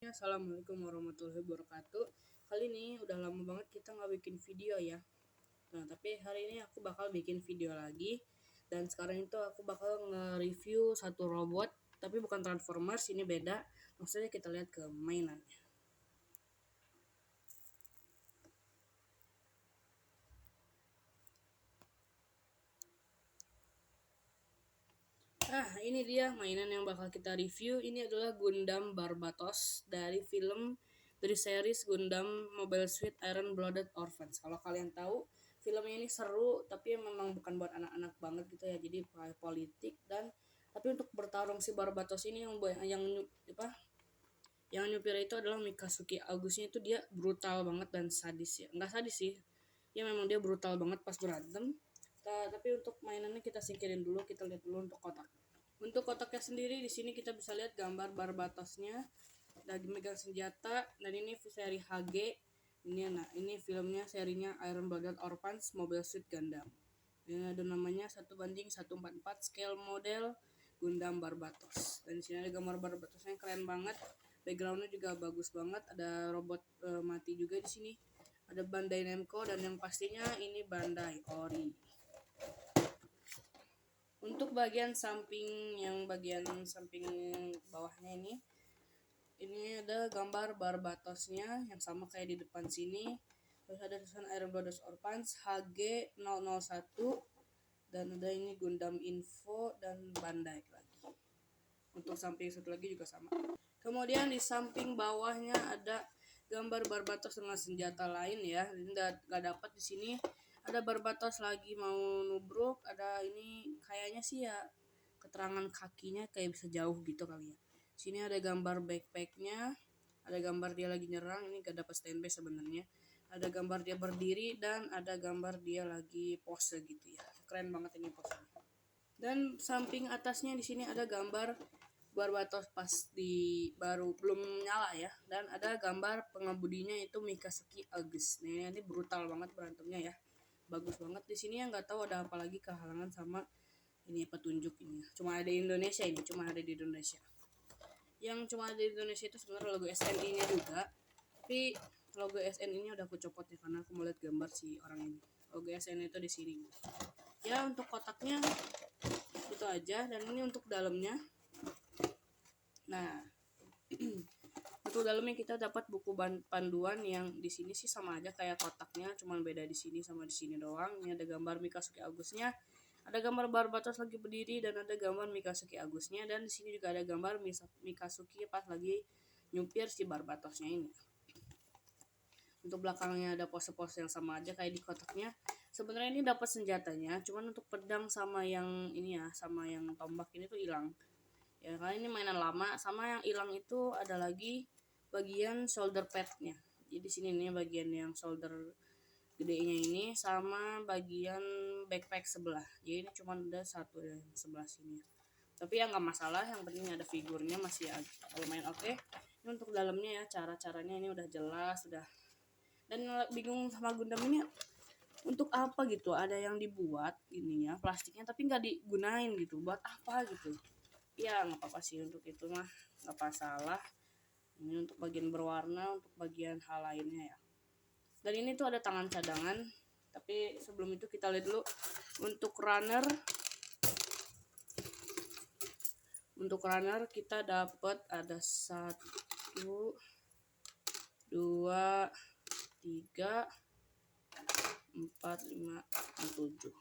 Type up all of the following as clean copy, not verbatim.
Assalamualaikum warahmatullahi wabarakatuh. Kali ini udah lama banget kita nggak bikin video ya. Nah, tapi hari ini aku bakal bikin video lagi. Dan sekarang itu aku bakal nge-review satu robot, tapi bukan Transformers, ini beda. Maksudnya kita lihat ke mainannya. Nah, ini dia mainan yang bakal kita review. Ini adalah Gundam Barbatos dari series Gundam Mobile Suit Iron Blooded Orphans. Kalau kalian tahu, filmnya ini seru, tapi memang bukan buat anak-anak banget gitu ya. Jadi politik tapi untuk bertarung si Barbatos ini yang nyupir itu adalah Mikasuki Augusnya. Itu dia brutal banget dan sadis ya. Nggak sadis sih. Ya memang dia brutal banget pas berantem. Tapi untuk mainannya kita singkirin dulu, kita lihat dulu untuk kotak. Untuk kotaknya sendiri di sini kita bisa lihat gambar Barbatosnya lagi megang senjata, dan ini seri HG. Ini filmnya, serinya Iron Blooded Orphans Mobile Suit Gundam. Ini ada namanya 1:144 scale model Gundam Barbatos. Dan di sini ada gambar Barbatosnya keren banget. Backgroundnya juga bagus banget. Ada robot mati juga di sini. Ada Bandai Namco, dan yang pastinya ini Bandai Ori. Untuk bagian samping bawahnya ini ada gambar Barbatosnya yang sama kayak di depan sini. Terus ada tulisan Iron Blooded Orphans HG001, dan ada ini Gundam Info dan Bandai lagi. Untuk samping satu lagi juga sama. Kemudian di samping bawahnya ada gambar Barbatos dengan senjata lain ya. Ini nggak dapat di sini. Ada Barbatos lagi mau nubruk. Ada ini kayaknya sih ya, keterangan kakinya kayak bisa jauh gitu kali ya. Sini ada gambar backpacknya. Ada gambar dia lagi nyerang. Ini gak dapat standby sebenarnya. Ada gambar dia berdiri, dan ada gambar dia lagi pose gitu ya. Keren banget ini pose. Dan samping atasnya di sini ada gambar Barbatos pas baru belum nyala ya, dan ada gambar pengemudinya itu Mikasuki Agus. Nah, ini brutal banget berantemnya ya, bagus banget. Di sini yang nggak tahu ada apa lagi kehalangan sama ini petunjuk ini. Cuma ada di Indonesia Yang cuma ada di Indonesia itu sebenarnya logo SNI-nya juga, tapi logo SNI-nya udah aku copot ya karena aku mau lihat gambar si orang ini. Logo SNI itu di sini. Ya, untuk kotaknya itu aja, dan ini untuk dalamnya. Nah, untuk dalamnya kita dapat buku panduan yang di sini sih sama aja kayak kotaknya, cuma beda di sini sama di sini doang. Ini ada gambar Mikasuki Agusnya, ada gambar Barbatos lagi berdiri, dan ada gambar Mikasuki Agusnya, dan di sini juga ada gambar Mikasuki pas lagi nyupir si Barbatosnya ini. Untuk belakangnya ada pose-pose yang sama aja kayak di kotaknya. Sebenarnya ini dapat senjatanya, cuman untuk pedang sama yang ini ya, sama yang tombak ini tuh hilang. Ya, karena ini mainan lama. Sama yang hilang itu ada lagi bagian shoulder padnya. Jadi sini nih bagian yang shoulder gedenya ini, sama bagian backpack sebelah. Jadi ini cuma ada satu yang sebelah sini. Tapi ya nggak masalah, yang penting ada figurnya masih lumayan oke. Ini untuk dalamnya ya, caranya ini udah jelas, udah. Dan bingung sama Gundam ini untuk apa gitu, ada yang dibuat ininya plastiknya tapi nggak digunain gitu, buat apa gitu. Ya nggak apa-apa sih, untuk itu mah nggak masalah. Ini untuk bagian berwarna, untuk bagian hal lainnya ya. Dan ini tuh ada tangan cadangan, tapi sebelum itu kita lihat dulu untuk runner. Untuk runner kita dapat ada 1, 2, 3, 4, 5, 7.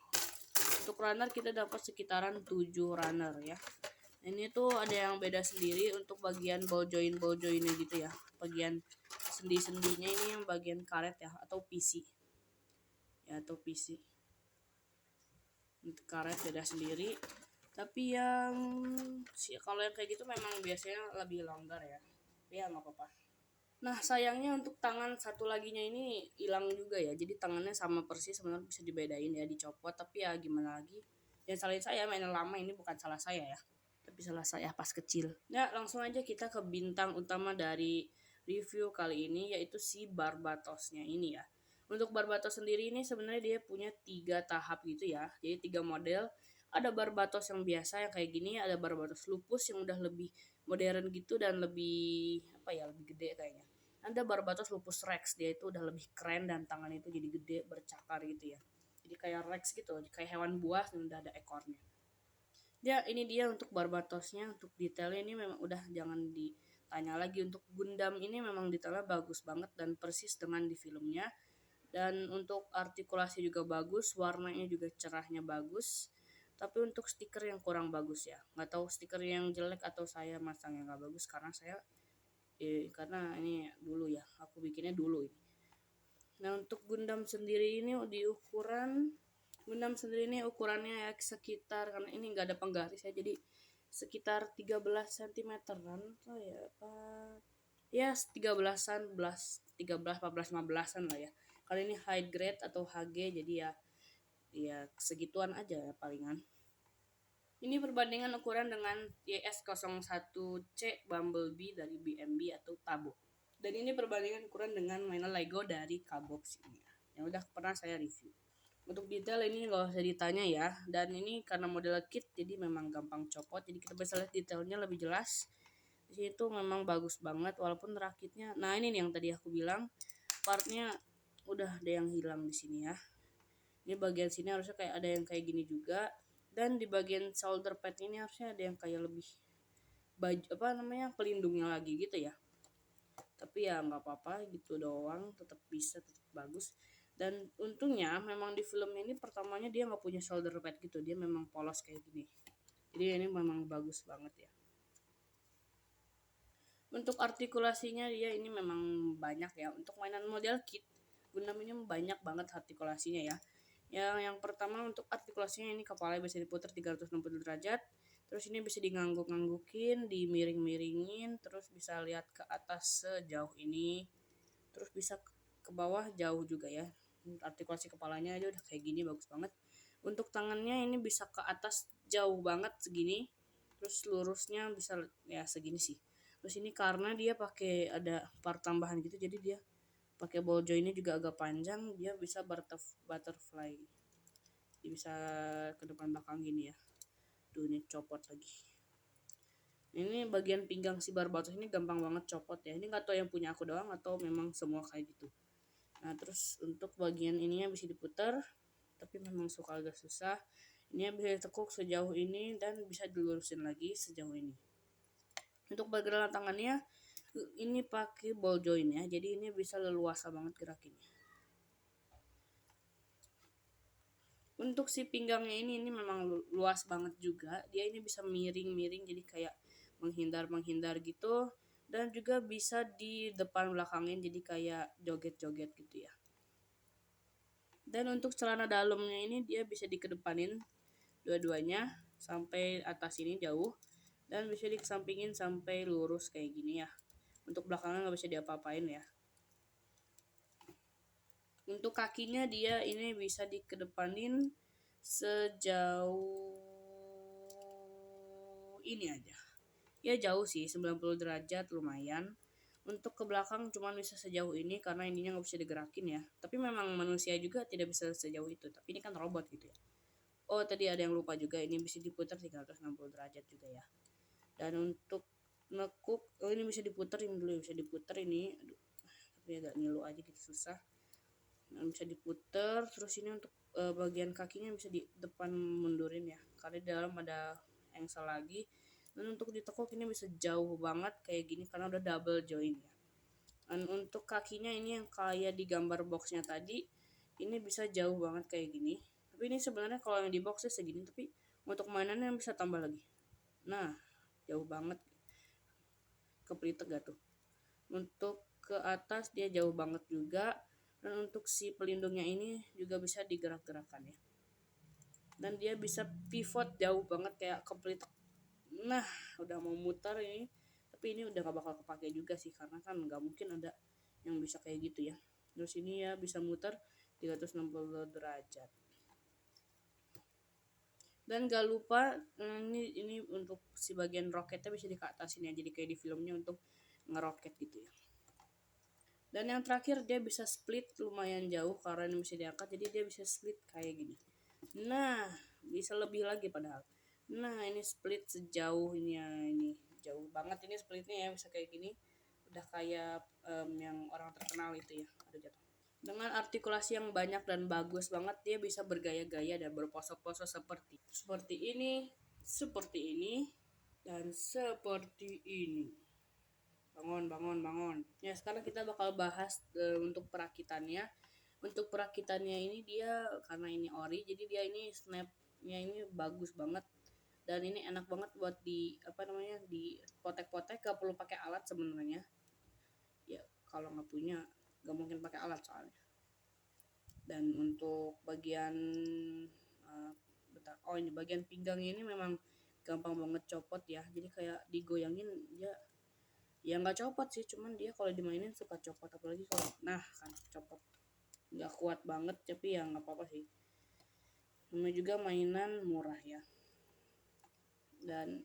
Untuk runner kita dapat sekitaran 7 runner ya. Ini tuh ada yang beda sendiri untuk bagian ball joinnya gitu ya. Bagian sendi-sendinya ini yang bagian karet ya, atau PC. Untuk karet beda sendiri. Tapi kalau yang kayak gitu memang biasanya lebih longgar ya. Ya nggak apa-apa. Nah, sayangnya untuk tangan satu laginya ini hilang juga ya. Jadi tangannya sama persis, sebenarnya bisa dibedain ya, dicopot. Tapi ya gimana lagi. Dan salahin saya, mainan lama ini bukan salah saya ya, tapi salah saya pas kecil. Nah, langsung aja kita ke bintang utama dari review kali ini, yaitu si Barbatosnya ini ya. Untuk Barbatos sendiri ini sebenarnya dia punya 3 tahap gitu ya. Jadi 3 model. Ada Barbatos yang biasa yang kayak gini, ada Barbatos Lupus yang udah lebih modern gitu dan lebih apa ya, lebih gede kayaknya. Ada Barbatos Lupus Rex, dia itu udah lebih keren dan tangannya itu jadi gede bercakar gitu ya. Jadi kayak Rex gitu, kayak hewan buas dan udah ada ekornya. Dia untuk Barbatosnya, untuk detailnya ini memang udah jangan ditanya lagi. Untuk Gundam ini memang detailnya bagus banget dan persis dengan di filmnya. Dan untuk artikulasi juga bagus, warnanya juga cerahnya bagus. Tapi untuk stiker yang kurang bagus ya. Nggak tahu stiker yang jelek atau saya masang yang nggak bagus karena karena ini dulu ya, aku bikinnya dulu ini. Nah untuk Gundam sendiri ini ukurannya ya sekitar, karena ini nggak ada penggaris ya, jadi sekitar 13 cm-an oh ya apa ya 13 15-an lah ya. Kali ini high grade atau HG, jadi ya segituan aja ya palingan. Ini perbandingan ukuran dengan YS01C Bumblebee dari BMB atau Tabo. Dan ini perbandingan ukuran dengan mainan Lego dari Kabox ini ya, yang udah pernah saya review. Untuk detail ini nggak usah ditanya ya, dan ini karena model kit jadi memang gampang copot, jadi kita bisa lihat detailnya lebih jelas. Di sini tuh memang bagus banget walaupun rakitnya. Nah ini nih yang tadi aku bilang, partnya udah ada yang hilang di sini ya. Ini bagian sini harusnya kayak ada yang kayak gini juga, dan di bagian shoulder pad ini harusnya ada yang kayak lebih baju apa namanya pelindungnya lagi gitu ya. Tapi ya nggak apa-apa gitu doang, tetap bisa, tetap bagus. Dan untungnya memang di film ini pertamanya dia nggak punya shoulder pad gitu, dia memang polos kayak gini, jadi ini memang bagus banget ya. Untuk artikulasinya dia ini memang banyak ya, untuk mainan model kit Gundam ini banyak banget artikulasinya ya. Yang pertama untuk artikulasinya ini kepala bisa diputar 360 derajat. Terus ini bisa diangguk-anggukin, dimiring-miringin, terus bisa lihat ke atas sejauh ini. Terus bisa ke bawah jauh juga ya. Artikulasi kepalanya aja udah kayak gini, bagus banget. Untuk tangannya ini bisa ke atas jauh banget segini. Terus lurusnya bisa ya segini sih. Terus ini karena dia pakai ada part tambahan gitu, jadi dia pakai ball jointnya juga agak panjang, dia bisa butterfly, dia bisa ke depan belakang gini ya. Tuh ini copot lagi. Ini bagian pinggang si Barbatos ini gampang banget copot ya. Ini nggak tahu yang punya aku doang atau memang semua kayak gitu. Nah terus untuk bagian ininya bisa diputar, tapi memang suka agak susah. Ini bisa ditekuk sejauh ini dan bisa dilurusin lagi sejauh ini. Untuk bagian tangannya ini pakai ball joint ya, jadi ini bisa leluasa banget gerakinnya. Untuk si pinggangnya ini memang luas banget juga, dia ini bisa miring-miring jadi kayak menghindar gitu, dan juga bisa di depan belakangin jadi kayak joget-joget gitu ya. Dan untuk celana dalamnya ini dia bisa dikedepanin dua-duanya sampai atas ini jauh, dan bisa dikesampingin sampai lurus kayak gini ya. Untuk belakangnya nggak bisa diapa-apain ya. Untuk kakinya dia ini bisa dikedepanin sejauh ini aja. Ya jauh sih, 90 derajat lumayan. Untuk ke belakang cuma bisa sejauh ini karena ininya nggak bisa digerakin ya. Tapi memang manusia juga tidak bisa sejauh itu. Tapi ini kan robot gitu ya. Oh tadi ada yang lupa juga, ini bisa diputar 360 derajat juga ya. Dan untuk nekuk, oh ini bisa diputar ini dulu, bisa diputar ini. Aduh, tapi agak ngilu aja gitu, susah. Nah, bisa diputar. Terus ini untuk bagian kakinya bisa di depan mundurin ya, karena di dalam ada engsel lagi. Dan untuk ditekuk ini bisa jauh banget kayak gini karena udah double joint ya. Dan untuk kakinya ini yang kayak di gambar boxnya tadi, ini bisa jauh banget kayak gini. Tapi ini sebenarnya kalau yang di boxnya segini, tapi untuk mainannya bisa tambah lagi. Nah jauh banget, keplitek gak tuh. Untuk ke atas dia jauh banget juga. Dan untuk si pelindungnya ini juga bisa digerak-gerakan ya. Dan dia bisa pivot jauh banget kayak keplitek. Nah udah mau muter ini, tapi ini udah gak bakal kepake juga sih karena kan nggak mungkin ada yang bisa kayak gitu ya. Terus ini ya bisa muter 360 derajat. Dan gak lupa ini untuk si bagian roketnya bisa dikatasin ya, jadi kayak di filmnya untuk ngeroket gitu ya. Dan yang terakhir dia bisa split lumayan jauh karena ini bisa diangkat, jadi dia bisa split kayak gini. Nah bisa lebih lagi padahal. Nah ini split sejauh ini ya, ini jauh banget ini splitnya ya, bisa kayak gini, udah kayak yang orang terkenal itu ya. Aduh, jatuh. Dengan artikulasi yang banyak dan bagus banget, dia bisa bergaya-gaya dan berpose-pose seperti ini, dan seperti ini. Bangun. Ya, sekarang kita bakal bahas untuk perakitannya. Untuk perakitannya ini dia karena ini ori, jadi dia ini snapnya ini bagus banget dan ini enak banget buat di di potek-potek, gak perlu pakai alat sebenarnya. Ya kalau nggak punya nggak mungkin pakai alat soalnya. Dan untuk bagian ini bagian pinggang ini memang gampang banget copot ya, jadi kayak digoyangin ya nggak copot sih, cuman dia kalau dimainin suka copot, apalagi kalau kan copot, nggak kuat banget, tapi ya nggak apa-apa sih, namanya juga mainan murah ya. Dan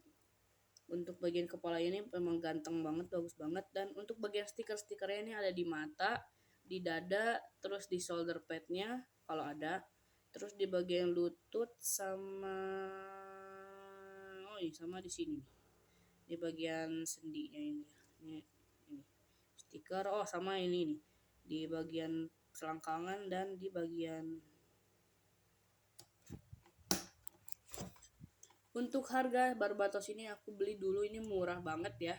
untuk bagian kepala ini memang ganteng banget, bagus banget. Dan untuk bagian stiker-stikernya ini ada di mata, di dada, terus di shoulder padnya kalau ada, terus di bagian lutut sama sama di sini di bagian sendinya ini stiker. Sama ini nih di bagian selangkangan dan di bagian. Untuk harga Barbatos ini aku beli dulu, ini murah banget ya.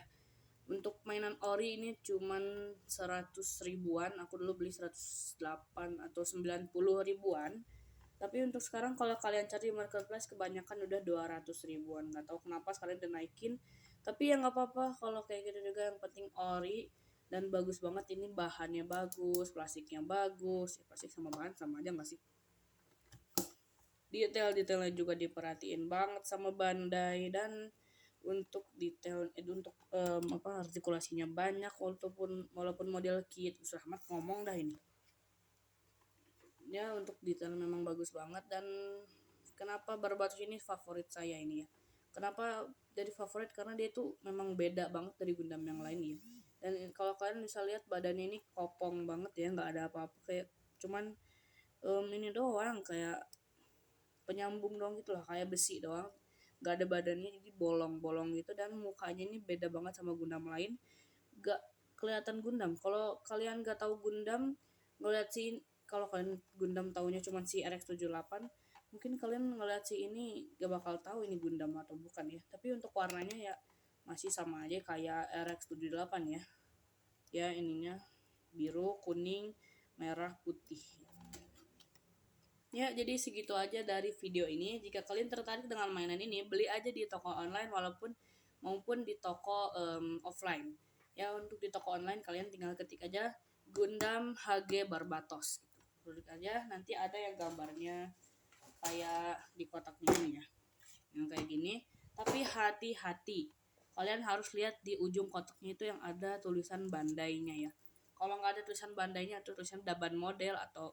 Untuk mainan ori ini cuman 100 ribuan, aku dulu beli 108 atau 90 ribuan. Tapi untuk sekarang kalau kalian cari marketplace kebanyakan udah 200 ribuan. Gak tahu kenapa sekarang udah naikin. Tapi ya nggak apa-apa kalau kayak gitu juga, yang penting ori dan bagus banget. Ini bahannya bagus, plastiknya bagus. Ya, plastik sama bahan sama aja nggak sih? Detailnya juga diperhatiin banget sama Bandai. Dan untuk detail untuk artikulasinya banyak, walaupun model kit. Usah amat ngomong dah ini ya. Untuk detail memang bagus banget. Dan kenapa Barbatos ini favorit saya ini ya, kenapa jadi favorit, karena dia tuh memang beda banget dari Gundam yang lain ya. Dan kalau kalian bisa lihat badannya ini kopong banget ya, nggak ada apa-apa, kayak cuman ini doang, kayak penyambung doang gitu lah, kayak besi doang, nggak ada badannya, jadi bolong-bolong gitu. Dan mukanya ini beda banget sama Gundam lain, nggak kelihatan Gundam. Kalau kalian nggak tahu Gundam, ngeliat si, kalau kalian Gundam taunya cuma si RX-78, mungkin kalian ngeliat si ini gak bakal tahu ini Gundam atau bukan ya. Tapi untuk warnanya ya masih sama aja kayak RX-78 ya. Ya ininya biru, kuning, merah, putih. Ya, jadi segitu aja dari video ini. Jika kalian tertarik dengan mainan ini, beli aja di toko online maupun di toko offline. Ya, untuk di toko online kalian tinggal ketik aja Gundam HG Barbatos gitu. Klik aja, nanti ada yang gambarnya kayak di kotaknya ini ya. Yang kayak gini. Tapi hati-hati. Kalian harus lihat di ujung kotaknya itu yang ada tulisan Bandainya ya. Kalau nggak ada tulisan Bandainya atau tulisan Daban model atau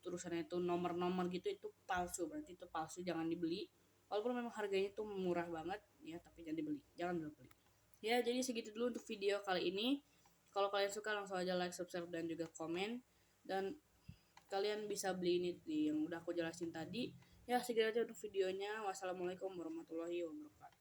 tulisannya itu nomor-nomor gitu, itu palsu, berarti itu palsu, jangan dibeli. Walaupun memang harganya itu murah banget ya, tapi jangan dibeli, jangan beli. Ya, jadi segitu dulu untuk video kali ini. Kalau kalian suka langsung aja like, subscribe, dan juga komen. Dan kalian bisa beli ini yang udah aku jelasin tadi. Ya, segitu aja untuk videonya. Wassalamualaikum warahmatullahi wabarakatuh.